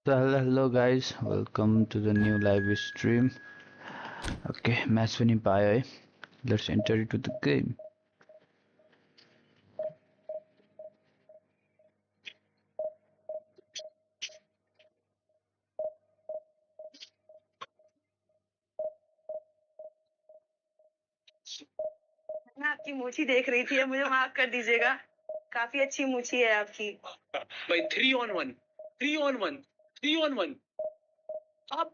So hello guys, welcome to the new live stream. Okay, match पनि पायो है. Let's enter into the game. मैं आपकी मूछी देख रही थी, अब मुझे माफ कर दीजिएगा। काफी अच्छी मूछी है आपकी। भाई 3 on 1 3 on 1 3 on 1 आप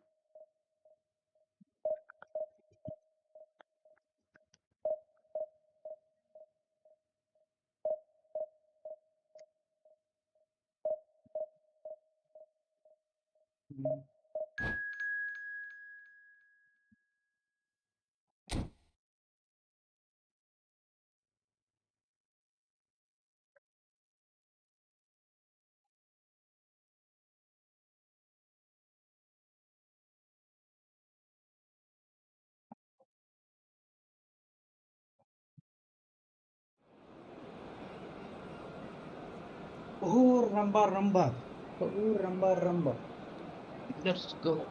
Oh, Ramba Ramba. Oh, Ramba Ramba. Let's go.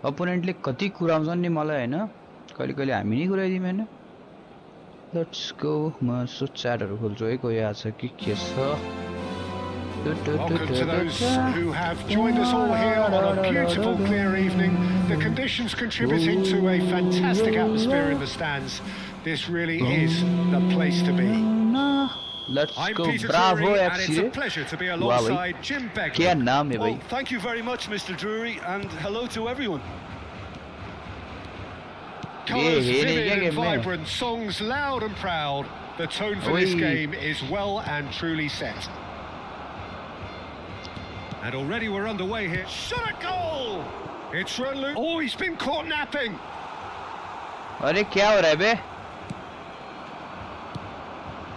Opponentले कति कुराउँछन् नि मलाई हैन कहिले कहिले हामी नै कुराइदिम हैन लेट्स गो म सो च्याटहरु खोल्छु है कोही आछ कि के छ Welcome to those who have joined us all here on a beautiful clear evening. The conditions contributing to a fantastic atmosphere in the stands. This really is the place to be. Let's I'm go. Peter Bravo Drury, and it's FC. a pleasure to be alongside Jim क्या Begley. नाम है भाई well, thank you very much Mr. Drury and hello to everyone. Colours ये vivid क्या and game में vibrant, songs loud and proud. The tone for this Oi. game is well and truly set. And already we're underway here. Shot a goal! It's run loose. Oh, he's been caught napping. अरे क्या हो रहा है बे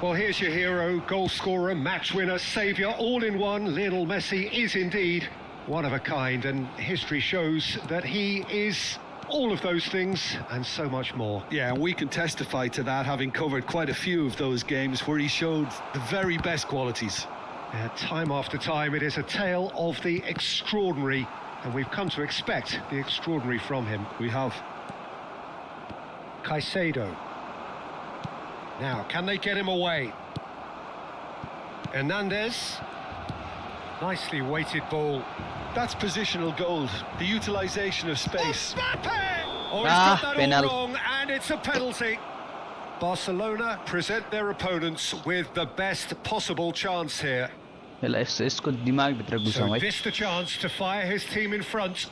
Well, here's your hero, goal scorer, match winner, saviour, all in one. Lionel Messi is indeed one of a kind, and history shows that he is all of those things and so much more. Yeah, and we can testify to that, having covered quite a few of those games where he showed the very best qualities. Time after time, it is a tale of the extraordinary, and we've come to expect the extraordinary from him. We have. Caicedo. Now, can they get him away? Hernandez. Nicely weighted ball. That's positional gold, the utilisation of space. Mbappe! Oh, he's Ah, got that penal. all wrong, and it's a penalty. Barcelona present their opponents with the best possible chance here. यसलाई यसको दिमाग भित्र घुसाउँ So है this the chance to fire his team in front.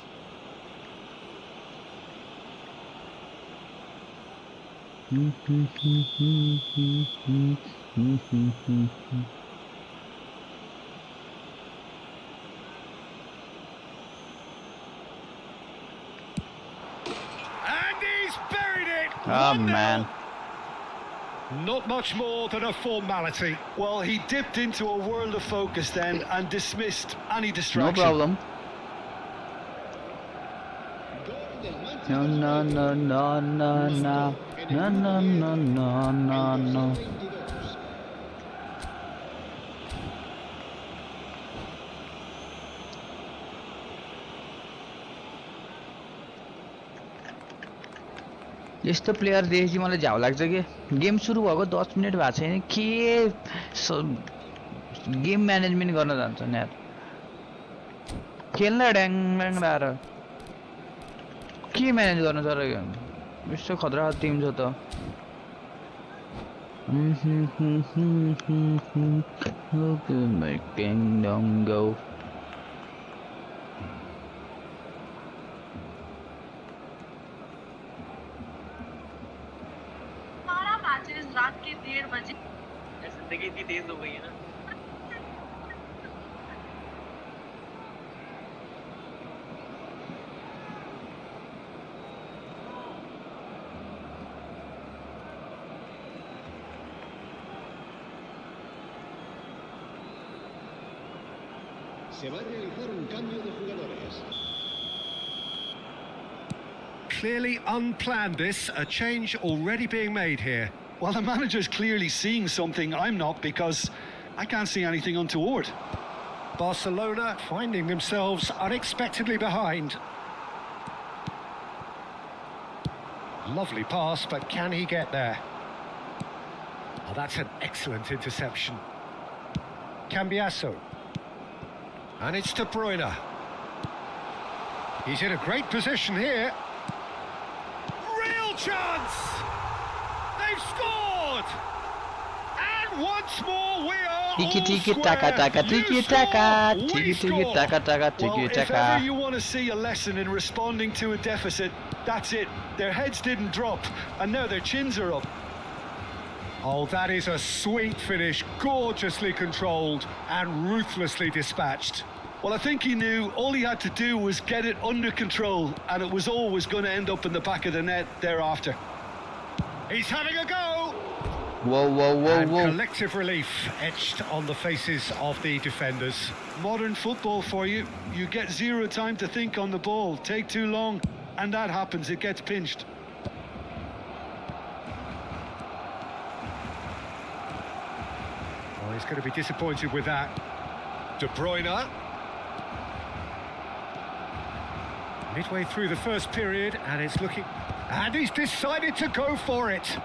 And he's buried it! Oh 1-0. man Not much more than a formality. Well, he dipped into a world of focus then and dismissed any no distraction. problem no no no no no no no no no no no no यस्तो player देखेपछि मलाई झ्याउ लाग्छ कि game सुरु भएको 10 minute भएको छैन के गेम म्यानेजमेन्ट गर्न जान्छन् यार खेल्न ड्याङ ड्याङ लाएर के म्यानेज गर्नु छ र यस्तो खतरा टिम छ त my kingdom go हमारा मैचेस रात के 1:30 बजे। जिंदगी इतनी तेज हो गई है ना. Se va a realizar un cambio de jugadores. Clearly unplanned this, a change already being made here. Well, the manager's clearly seeing something I'm not, because I can't see anything untoward. Barcelona finding themselves unexpectedly behind. Lovely pass, but can he get there? Oh, that's an excellent interception. Cambiasso. And it's De Bruyne. He's in a great position here. Real chance! They've scored! And once more we are Tiki taka taka, tiki taka, tiki taka taka, Well, tiki if ever taka. you want to see a lesson in responding to a deficit, that's it. Their heads didn't drop, and now their chins are up. Oh, that is a sweet finish, gorgeously controlled and ruthlessly dispatched. Well, I think he knew all he had to do was get it under control, and it was always going to end up in the back of the net thereafter. He's having a go! Whoa, whoa, whoa, And whoa. collective relief etched on the faces of the defenders. Modern football for you. You get zero time to think on the ball, take too long, and that happens, it gets pinched. Oh, he's going to be disappointed with that. De Bruyne. Midway through the first period, and it's looking... And he's decided to go for it.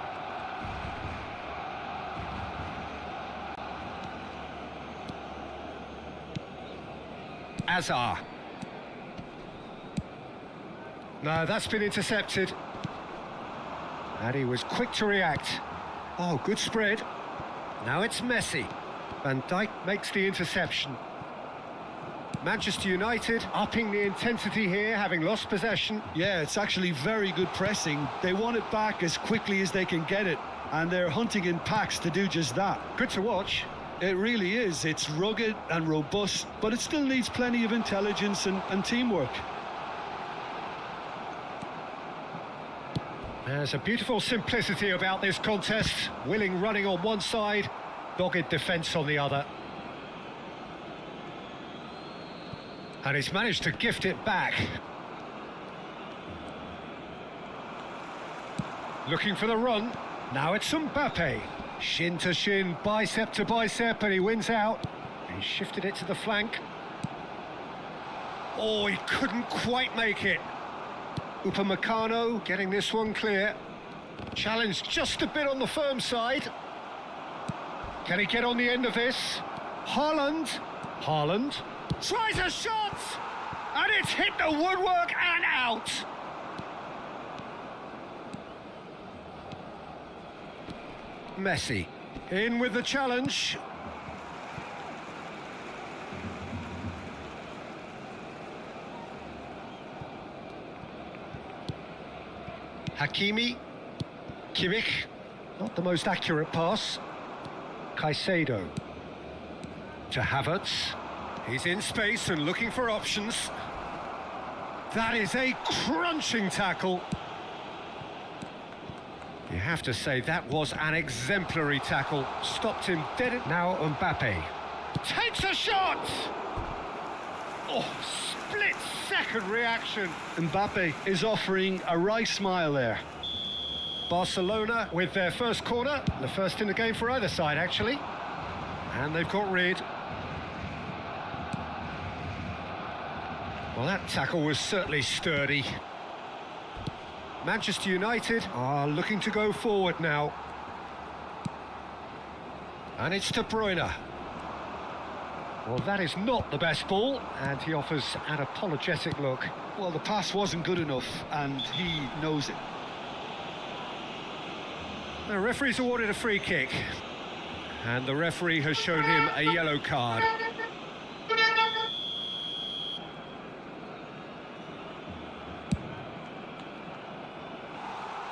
Azar. No, that's been intercepted. And he was quick to react. Oh, good spread. Now it's Messi. Van Dijk makes the interception. Manchester United upping the intensity here, having lost possession. Yeah, it's actually very good pressing. They want it back as quickly as they can get it, and they're hunting in packs to do just that. Good to watch. It really is. It's rugged and robust, but it still needs plenty of intelligence and teamwork. There's a beautiful simplicity about this contest. Willing running on one side, dogged defence on the other. And he's managed to gift it back. Looking for the run. Now it's Mbappe. Shin to shin, bicep to bicep, and he wins out. He shifted it to the flank. Oh, he couldn't quite make it. Upamecano getting this one clear. Challenge just a bit on the firm side. Can he get on the end of this? Haaland tries a shot, and it's hit the woodwork and out. Messi in with the challenge. Hakimi, Kimmich, not the most accurate pass. Caicedo to Havertz. He's in space and looking for options. That is a crunching tackle. You have to say that was an exemplary tackle. Stopped him dead. Now Mbappe takes a shot. Oh, split-second reaction. Mbappe is offering a wry smile there. Barcelona with their first corner, the first in the game for either side actually, and they've got rid. Well, that tackle was certainly sturdy. Manchester United are looking to go forward now. And it's De Bruyne. Well, that is not the best ball, and he offers an apologetic look. Well, the pass wasn't good enough, and he knows it. The referee's awarded a free kick, and the referee has shown him a yellow card.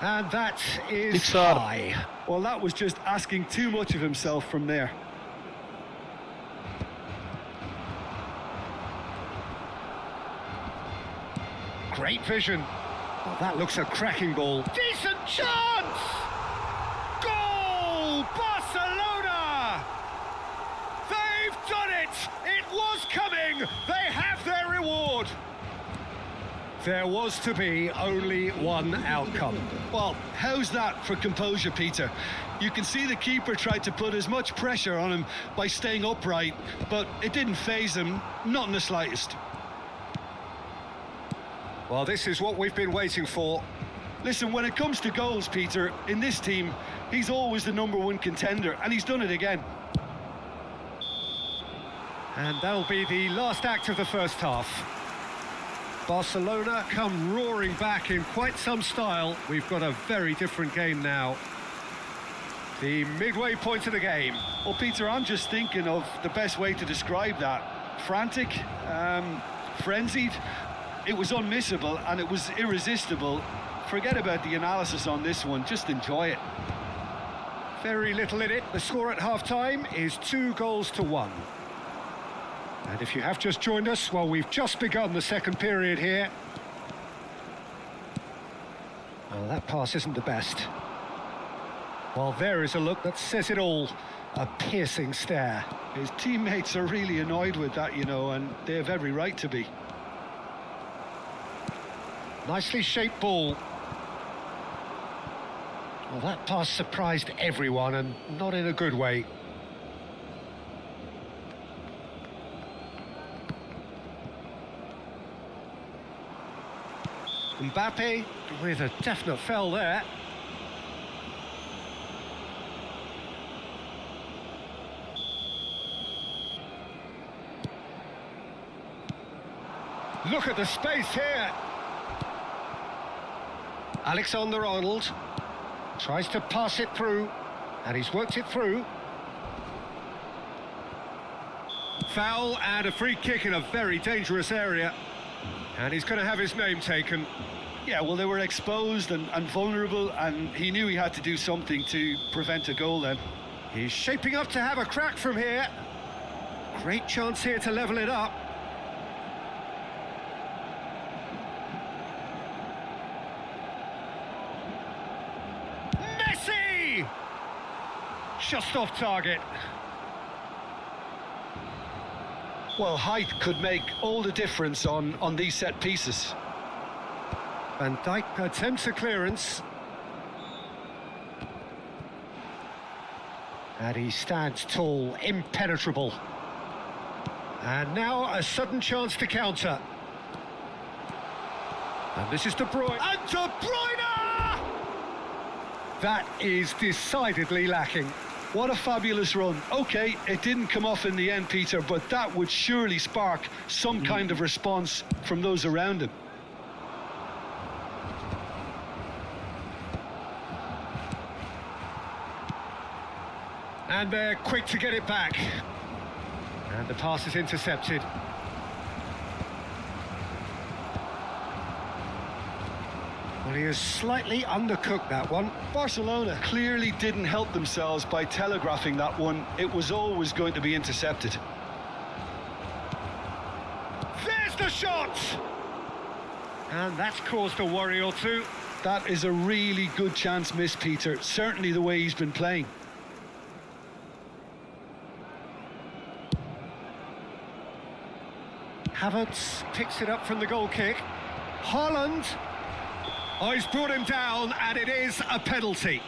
And that is high. Well, that was just asking too much of himself from there. Great vision. Well, that looks a cracking ball. Decent chance! Goal! Barcelona! They've done it! It was coming! They have their reward! There was to be only one outcome. Well, how's that for composure, Peter? You can see the keeper tried to put as much pressure on him by staying upright, but it didn't faze him, not in the slightest. Well, this is what we've been waiting for. Listen, when it comes to goals, Peter, in this team, he's always the #1 contender, and he's done it again. And that'll be the last act of the first half. Barcelona come roaring back in quite some style. We've got a very different game now. The midway point of the game. Well, Peter, I'm just thinking of the best way to describe that. Frantic, frenzied. It was unmissable and it was irresistible. Forget about the analysis on this one, just enjoy it. Very little in it. The score at half-time is 2-1. And if you have just joined us, well, we've just begun the second period here. Well, that pass isn't the best. Well, there is a look that says it all. A piercing stare. His teammates are really annoyed with that, you know, and they have every right to be. Nicely shaped ball. Well, that pass surprised everyone, and not in a good way. Mbappe with a definite foul there. Look at the space here. Alexander-Arnold tries to pass it through, and he's worked it through. Foul and a free kick in a very dangerous area. And he's going to have his name taken. Yeah, well, they were exposed and vulnerable, and he knew he had to do something to prevent a goal then. He's shaping up to have a crack from here. Great chance here to level it up. Messi! Just off target. Well, height could make all the difference on these set pieces. Van Dijk attempts a clearance. And he stands tall, impenetrable. And now a sudden chance to counter. And this is De Bruyne. And De Bruyne! That is decidedly lacking. What a fabulous run. OK, it didn't come off in the end, Peter, but that would surely spark some kind of response from those around him. And they're quick to get it back. And the pass is intercepted. Well, he has slightly undercooked that one. Barcelona clearly didn't help themselves by telegraphing that one. It was always going to be intercepted. There's the shot! And that's caused a worry or two. That is a really good chance missed, Peter. Certainly the way he's been playing. Havertz picks it up from the goal kick. Haaland. Oh, he's brought him down, and it is a penalty.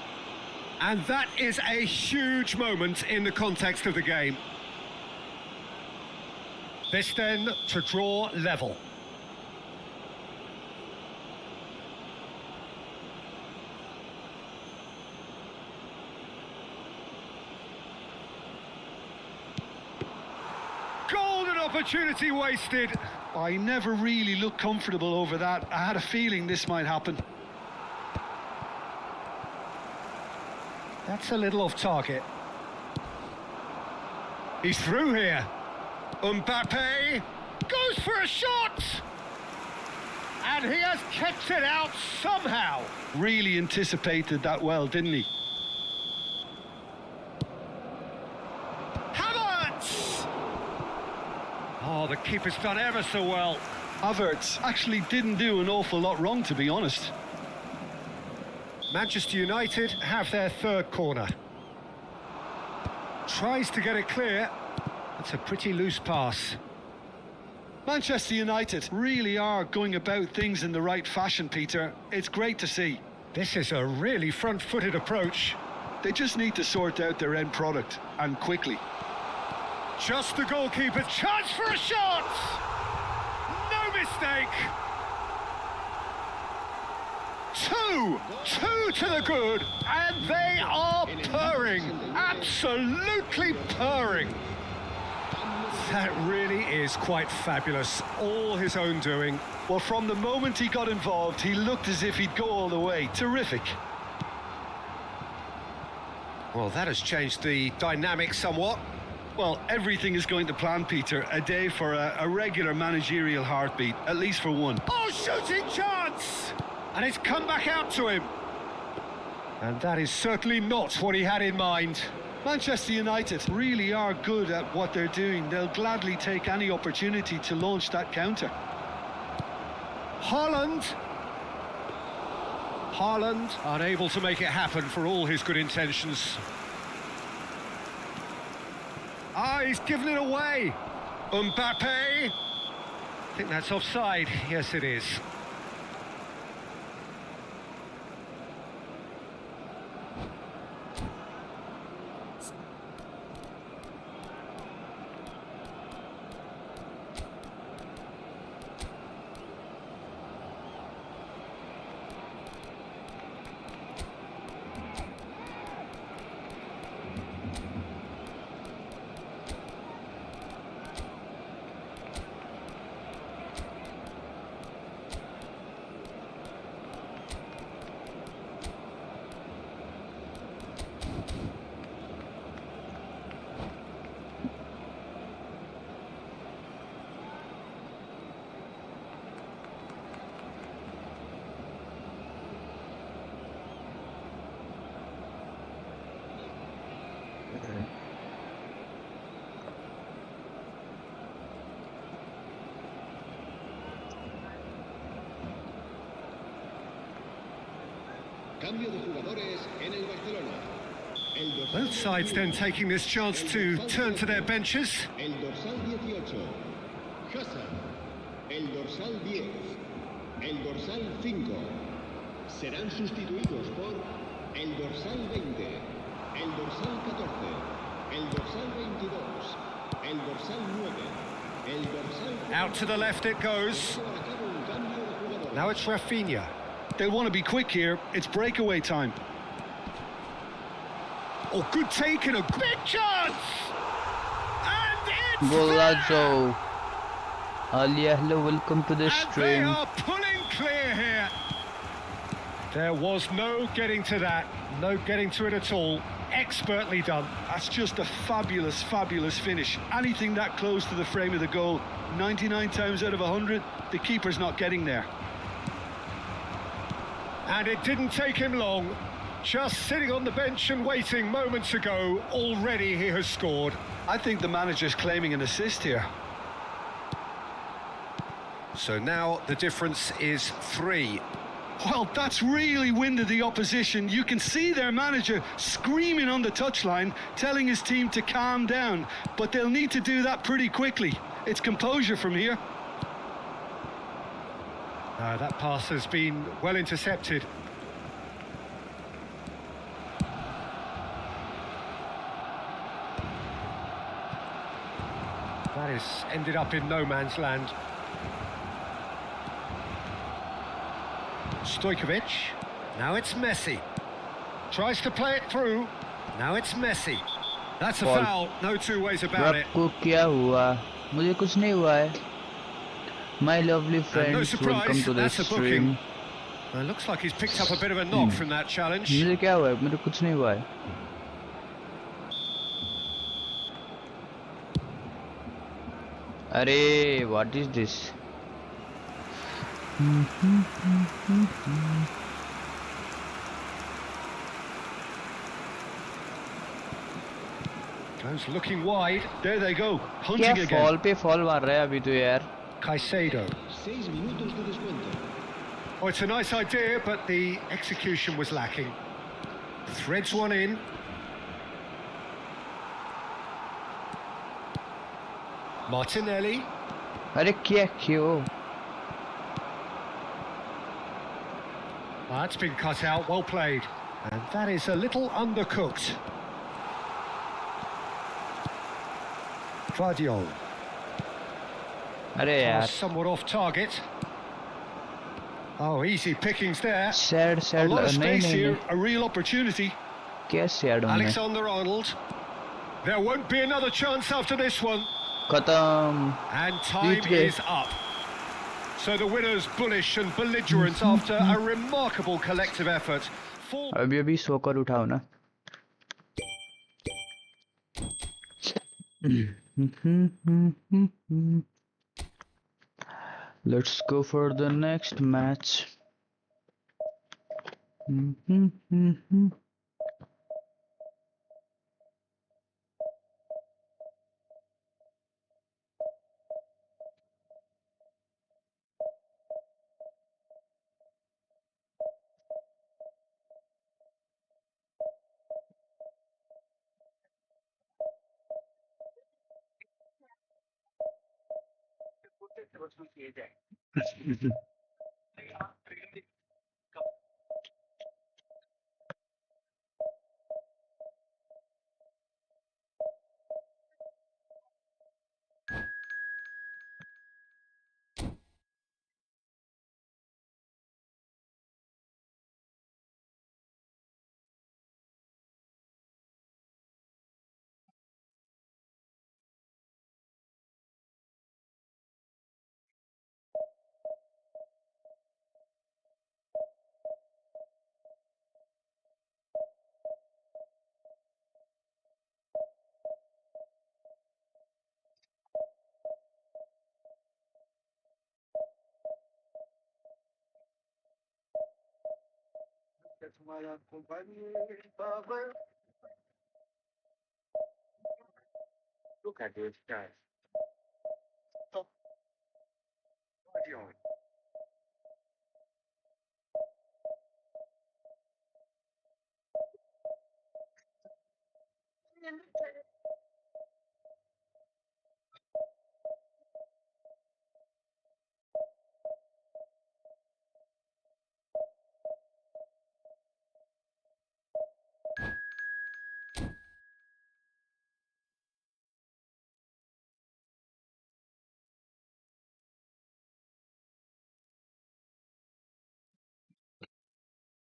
And that is a huge moment in the context of the game. This then to draw level. Golden opportunity wasted. I never really looked comfortable over that. I had a feeling this might happen. That's a little off target. He's through here. Mbappe goes for a shot! And he has kept it out somehow. Really anticipated that well, didn't he? Havertz! Oh, the keeper's done ever so well. Havertz actually didn't do an awful lot wrong, to be honest. Manchester United have their third corner. Tries to get it clear. That's a pretty loose pass. Manchester United really are going about things in the right fashion, Peter. It's great to see. This is a really front-footed approach. They just need to sort out their end product, and quickly. Just the goalkeeper. Chance for a shot! No mistake! Two to the good, and they are purring. Absolutely purring. That really is quite fabulous. All his own doing. Well, from the moment he got involved, he looked as if he'd go all the way. Terrific. Well, that has changed the dynamic somewhat. Well, everything is going to plan, Peter. A day for a regular managerial heartbeat, at least for one. Oh, shooting chance! And it's come back out to him. And that is certainly not what he had in mind. Manchester United really are good at what they're doing. They'll gladly take any opportunity to launch that counter. Haaland unable to make it happen for all his good intentions. Ah, he's given it away. Mbappe. I think that's offside. Yes, it is. Cambio de jugadores en el Barcelona. Both sides then taking this chance to turn to their benches. El dorsal 18, Hazard. El dorsal 10, el dorsal 5. Serán sustituidos por el dorsal 20, el dorsal 14, el dorsal 22, el dorsal 9, el dorsal... Out to the left it goes. Now it's Rafinha. They'll want to be quick here. It's breakaway time. Oh, good take and a big chance! And it's Golazo. Ali Ahla, welcome to the and stream. they are pulling clear here. There was no getting to that. No getting to it at all. Expertly done. That's just a fabulous, fabulous finish. Anything that close to the frame of the goal, 99 times out of 100, the keeper's not getting there. And it didn't take him long. Just sitting on the bench and waiting moments ago, already he has scored. I think the manager's claiming an assist here. So now the difference is 3. Well, that's really winded the opposition. You can see their manager screaming on the touchline, telling his team to calm down. But they'll need to do that pretty quickly. It's composure from here. That pass has been well intercepted. That has ended up in no man's land. Stojkovic. Now it's Messi. Tries to play it through. Now it's Messi. That's a Ball. foul. No two ways about it. आपको क्या हुआ? मुझे कुछ नहीं हुआ है. My lovely And no friends, welcome surprise, to the that's a booking. stream. Looks like he's picked up a bit of a knock from that challenge. मुझे क्या हुआ है? मुझे कुछ नहीं हुआ है. अरे, what is this? Goes looking wide. There they go, क्या hunting again. फॉल पे फॉल मार रहा है अभी तो यार. Caicedo. 6 minutos de descuento. Oh, it's a nice idea, but the execution was lacking. Threads one in. Martinelli. अरे क्या क्यों? That's been cut out, well played. And that is a little undercooked. Guardiola. अरे यार, Pass somewhat off target. Oh, easy pickings there. Sad A sad lot of नहीं space नहीं here, नहीं, a real opportunity. क्या sad होना है? Alexander-Arnold. There won't be another chance after this one. खत्म. And time जीत गए. is up. So the winners bullish and belligerent after a remarkable collective effort. अभी अभी सोकर उठाओ ना. Let's go for the next match.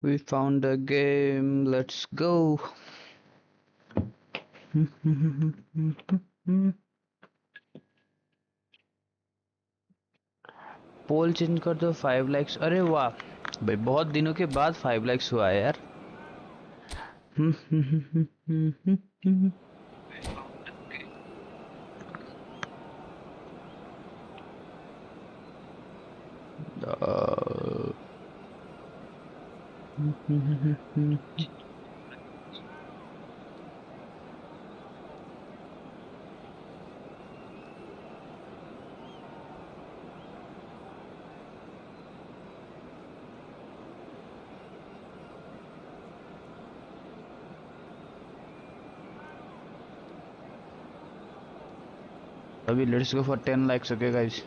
We found a game. Let's go. Poll change कर दो 5 likes. अरे वाह भाई, बहुत दिनों के बाद 5 लाइक्स हुआ है यार. अभी let's go for 10 likes. Okay guys.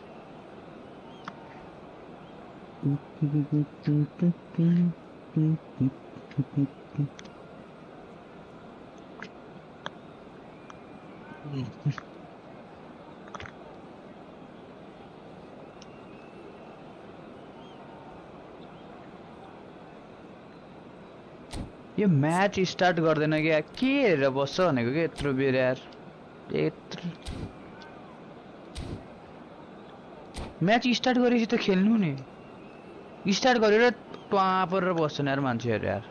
Yo match start गर्दैन क्या? के हेरेर बस्छ भनेको के यत्रो बेर यार. यत्रो मैच स्टार्ट गरेपछि त खेल्नु नि. स्टार्ट गरेर ट्वा परेर बस्छन् यार मान्छेहरू यार.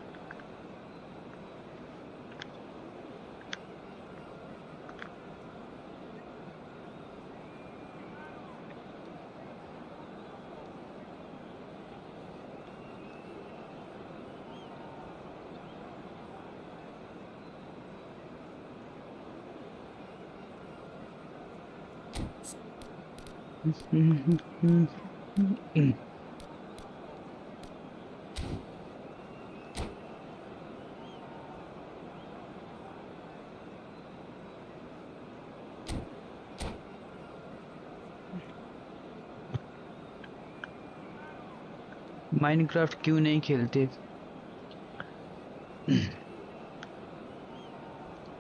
माइनक्राफ्ट क्यों नहीं खेलते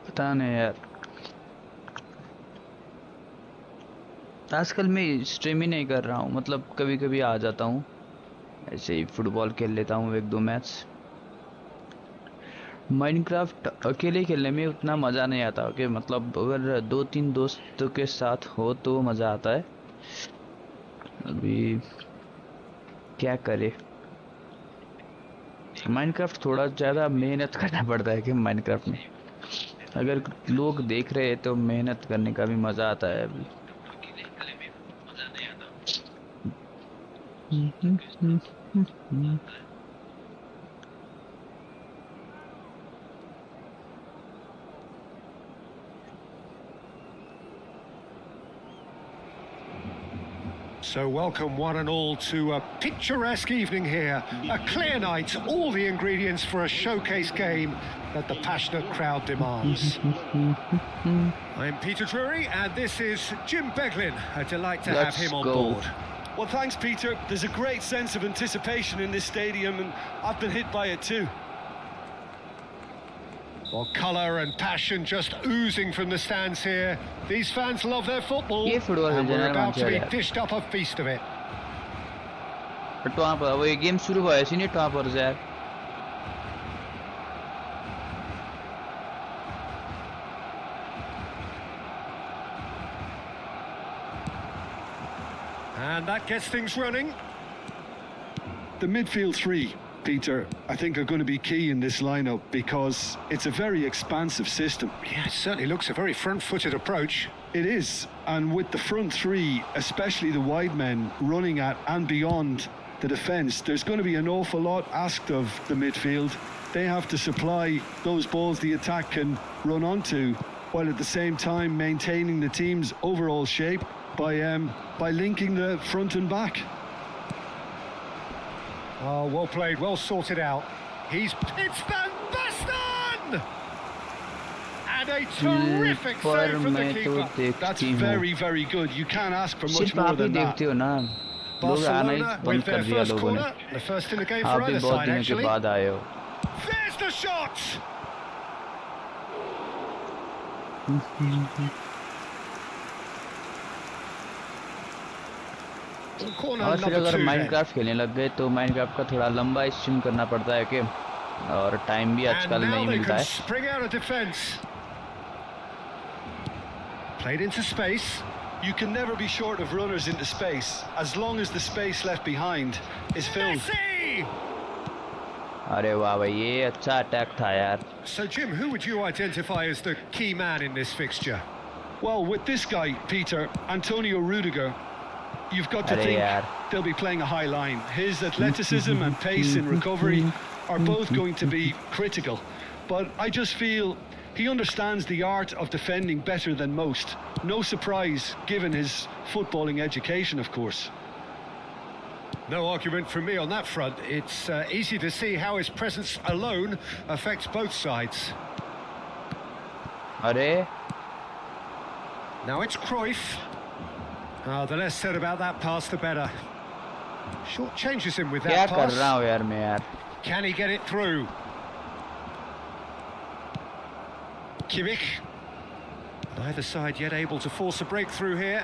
पता नहीं यार। आजकल मैं स्ट्रीम ही नहीं कर रहा हूँ, मतलब कभी कभी आ जाता हूँ, ऐसे ही फुटबॉल खेल लेता हूँ 1-2 मैच। माइनक्राफ्ट अकेले खेलने में उतना मज़ा नहीं आता कि मतलब अगर 2-3 दोस्तों के साथ हो तो मज़ा आता है। अभी क्या करे, माइनक्राफ्ट थोड़ा ज़्यादा मेहनत करना पड़ता है कि माइनक्राफ्ट में अगर लोग देख रहे हैं तो मेहनत करने का भी मज़ा आता है। अभी So welcome one and all to a picturesque evening here. A clear night, all the ingredients for a showcase game that the passionate crowd demands. I'm Peter Drury and this is Jim Beglin. A delight to have him on board. Well, thanks, Peter. There's a great sense of anticipation in this stadium, and I've been hit by it too. Well, colour and passion just oozing from the stands here. These fans love their football, and we're about to be dished up a feast of it. But वहाँ पर वो ये game शुरू हुआ है इसी नहीं वहाँ पर यार। And that gets things running. The midfield three, Peter, I think are going to be key in this lineup because it's a very expansive system. Yeah, it certainly looks a very front-footed approach. It is, and with the front three, especially the wide men running at and beyond the defence, there's going to be an awful lot asked of the midfield. They have to supply those balls the attack can run onto, while at the same time maintaining the team's overall shape by linking the front and back. Oh, well played, well sorted out. It's Van Basten! And a terrific save from the keeper. That's very, very good. You can't ask for much more than that. Barcelona with their first corner, the first in the game for either side, actually. There's the shot! और फिर अगर Minecraft खेलने लग गए तो Minecraft का थोड़ा लंबा स्ट्रीम करना पड़ता है कि और टाइम भी आजकल नहीं मिलता है। Played into space. You can never be short of runners into space as long as the space left behind is filled. अरे वाह भाई, ये अच्छा अटैक था यार। So Jim, who would you identify as the key man in this fixture? Well, with this guy, Peter, Antonio Rudiger, you've got to think they'll be playing a high line. His athleticism and pace in recovery are both going to be critical. But I just feel he understands the art of defending better than most. No surprise, given his footballing education, of course. No argument from me on that front. It's easy to see how his presence alone affects both sides. Arey. Now it's Cruyff. Oh, the less said about that pass, the better. Short changes him with that pass. क्या कर रहा हूँ यार मैं यार? Can he get it through? Kimmich. Neither side yet able to force a breakthrough here.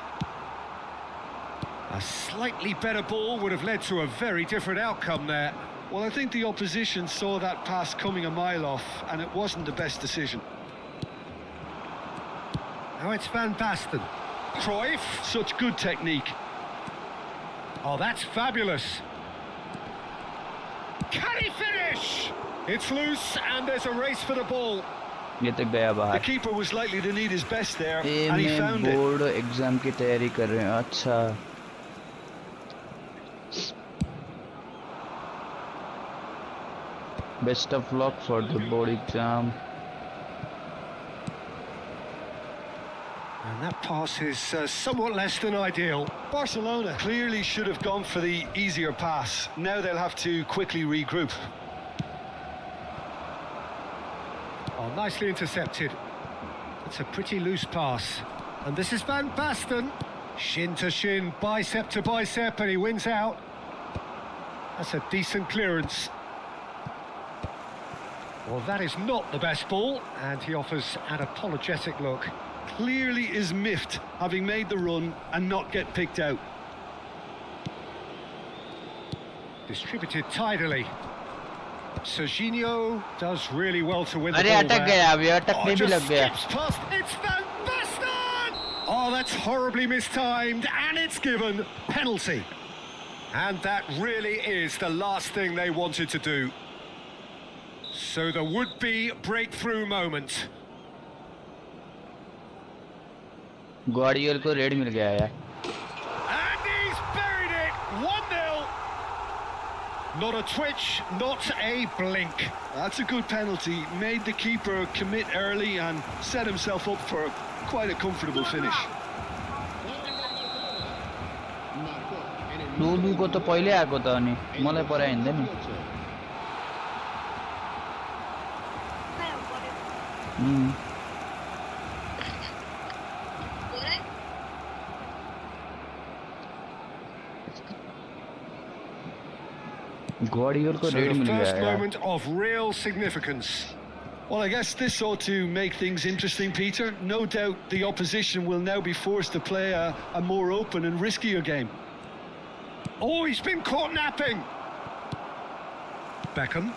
A slightly better ball would have led to a very different outcome there. Well, I think the opposition saw that pass coming a mile off, and it wasn't the best decision. Now it's Van Basten. Cruyff. Such good technique. Oh, that's fabulous. Can he finish? It's loose, and there's a race for the ball. The keeper was likely to need his best there, and he found it. Board exam की तैयारी कर रहे हैं, अच्छा। Best of luck for the board exam. And that pass is somewhat less than ideal. Barcelona clearly should have gone for the easier pass. Now they'll have to quickly regroup. Oh, nicely intercepted. It's a pretty loose pass. And this is Van Basten. Shin to shin, bicep to bicep, and he wins out. That's a decent clearance. Well, that is not the best ball, and he offers an apologetic look. Clearly is miffed, having made the run and not get picked out. Distributed tidily. Serginho does really well to win the अरे ball अटक there. गया अभी अटकने भी just लग गया skips past. It's Van Basten! Oh, that's horribly mistimed, and it's given penalty. And that really is the last thing they wanted to do. So the would-be breakthrough moment. ग्वार्डियोल को red मिल गया यार And he's buried it. 1-0. Not a twitch, not a blink. That's a good penalty. Made the keeper commit early and set himself up for quite a comfortable finish. लुलु को त पहिले आको त अनि मलाई पराइ हिँड्दैन नि ग्वार्डियोल को So red the mill first गया यार moment of real significance. Well, I guess this ought to make things interesting, Peter. No doubt the opposition will now be forced to play a more open and riskier game. Oh, he's been caught napping. Beckham.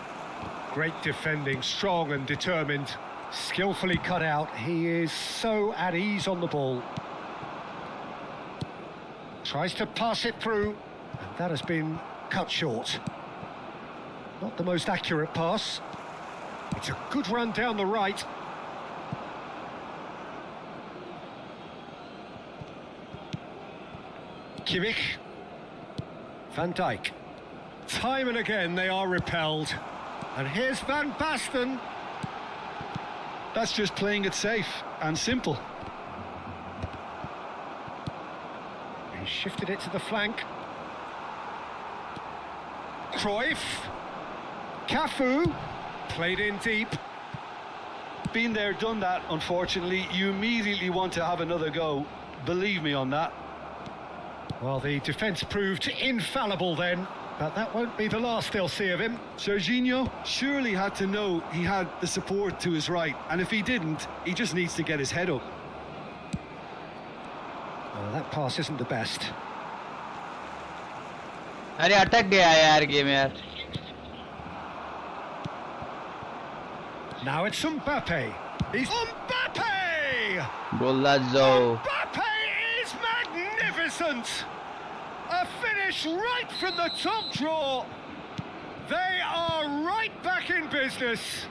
Great defending, strong and determined. Skillfully cut out. He is so at ease on the ball. Tries to pass it through. And that has been cut short. Not the most accurate pass. It's a good run down the right. Kimmich. Van Dijk. Time and again they are repelled. And here's Van Basten. That's just playing it safe and simple. He shifted it to the flank. Cruyff. Cafu. Played in deep. Been there, done that, unfortunately. You immediately want to have another go. Believe me on that. Well, the defence proved infallible then, but that won't be the last they'll see of him. Serginho surely had to know he had the support to his right, and if he didn't, he just needs to get his head up. Well, that pass isn't the best. अरे अटक गया यार game यार Now it's Mbappe. He's Mbappe! गोलदाजो Mbappe is magnificent! A finish right from the top draw. They are right back in business.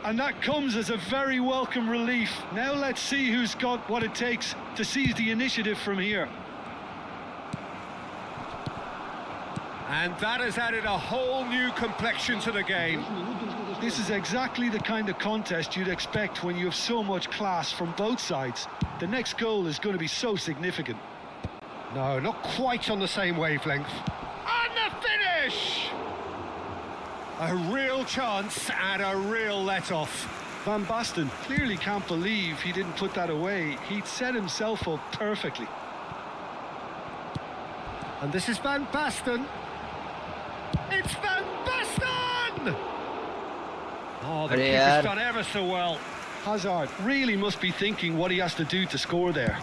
And that comes as a very welcome relief. Now let's see who's got what it takes to seize the initiative from here. And that has added a whole new complexion to the game. This is exactly the kind of contest you'd expect when you have so much class from both sides. The next goal is going to be so significant. No, not quite on the same wavelength. And the finish! A real chance and a real let-off. Van Basten clearly can't believe he didn't put that away. He'd set himself up perfectly. And this is Van Basten. It's Van Basten! Oh, the keeper's done ever so well. Hazard really must be thinking what he has to do to score there.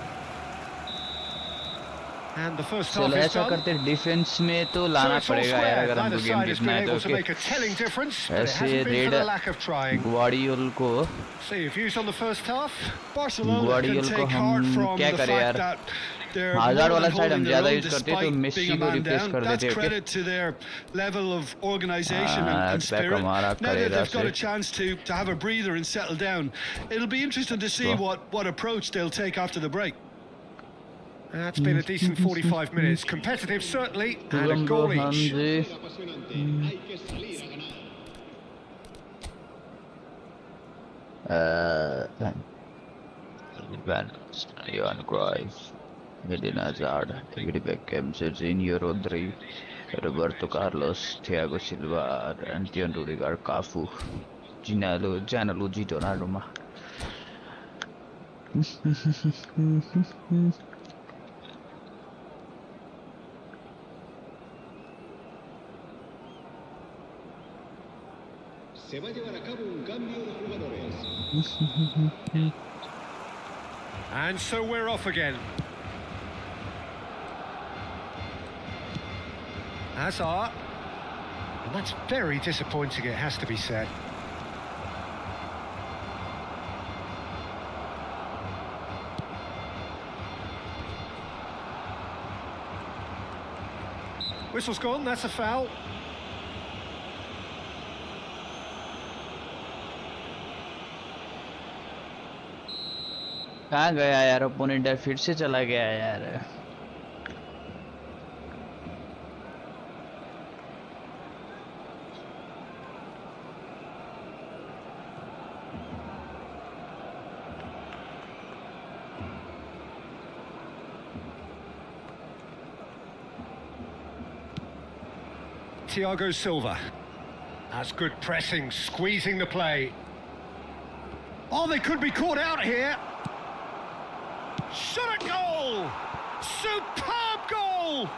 And the first half चलो is ऐसा done. करते defence में तो So लाना it's all पड़ेगा यार square. अगर हमको Neither गेम side has जीतना been है तो able to make a telling difference, but it ऐसे hasn't been for the red lack of trying. ग्वार्डियोल को See your views on the first half. Barcelona can ग्वार्डियोल को take heart हम from क्या the करें fact यार that they're हजार more वाला than side हम holding their ज्यादा own यूज करते तो despite मेसी being a को man रिप्लेस down. कर That's देते okay credit to their level of organisation and back spirit. हमारा Now that करेगा they've got a से chance to have a breather and settle down, it'll be interesting to see So. what approach they'll take after the break. That's been a decent 45 minutes. Competitive, certainly, and a सुगम goal Rohan each. Ji apasionante. Hay que salir a ganar. Van Johan Cruyff Eden Hazard David Beckham Serginho Rodri Roberto Carlos Thiago Silva Antonio Rudiger Cafu Gianluigi Donnarumma Se va a llevar a cabo un cambio de jugadores. And so we're off again. Hazard. And that's very disappointing, it has to be said. Whistle's gone, that's a foul. कहाँ गया यार opponent यार फिर से चला गया यार Thiago Silva. That's good pressing, squeezing the play. Oh, they could be caught out here. Shot at goal! Superb goal!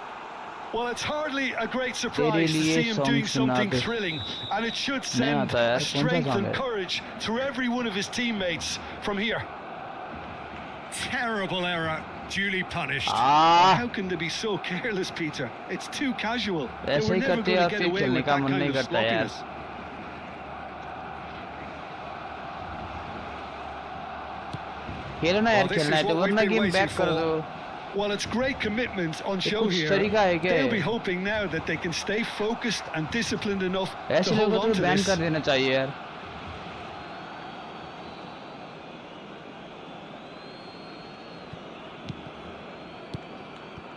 Well, it's hardly a great surprise to see him doing something thrilling, and it should send a strength and courage to every one of his teammates from here. Terrible error, duly punished. How can they be so careless, Peter? It's too casual. They were never going to get away with that kind of sloppiness. खेलो ना यार खेलना है तो वरना game back कर दो Well, it's great commitment on show कुछ here. तरीका है क्या They'll be hoping now that they can stay focused and disciplined enough ऐसे to hold लोगों on को to तो बैन this. कर देना चाहिए यार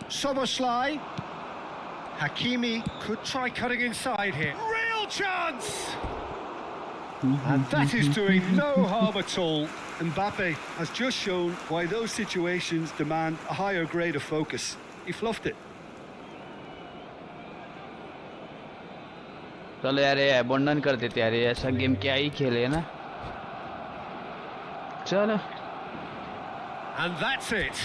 Soboslai. Hakimi could try cutting inside here. Real chance! And that is doing no harm at all. Mbappe has just shown why those situations demand a higher grade of focus. He fluffed it. चलो यार ये abandon कर देते यार ये ऐसा game क्या ही खेले ना चलो And that's it.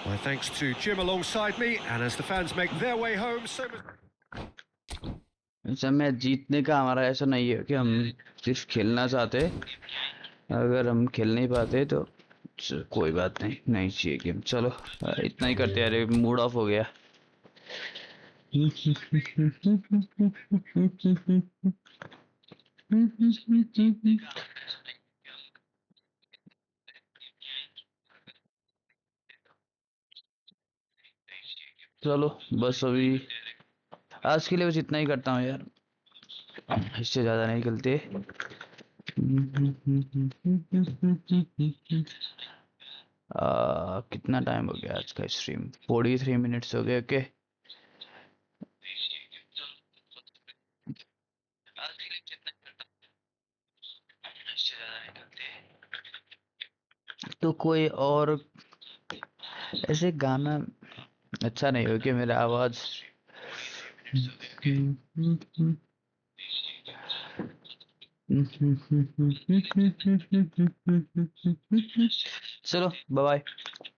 My thanks to Jim alongside me, and as the fans make their way home, so ऐसा मैच जीतने का हमारा ऐसा नहीं है कि हम सिर्फ खेलना चाहते अगर हम खेल नहीं पाते तो कोई बात नहीं नहीं चाहिए गेम चलो इतना ही करते यार मूड ऑफ हो गया चलो बस अभी आज के लिए बस इतना ही करता हूँ यार इससे ज्यादा नहीं खेलते कितना टाइम हो गया आज का स्ट्रीम 43 मिनट्स हो गए ओके तो कोई और ऐसे गाना अच्छा नहीं हो कि मेरा आवाज चलो बाय बाय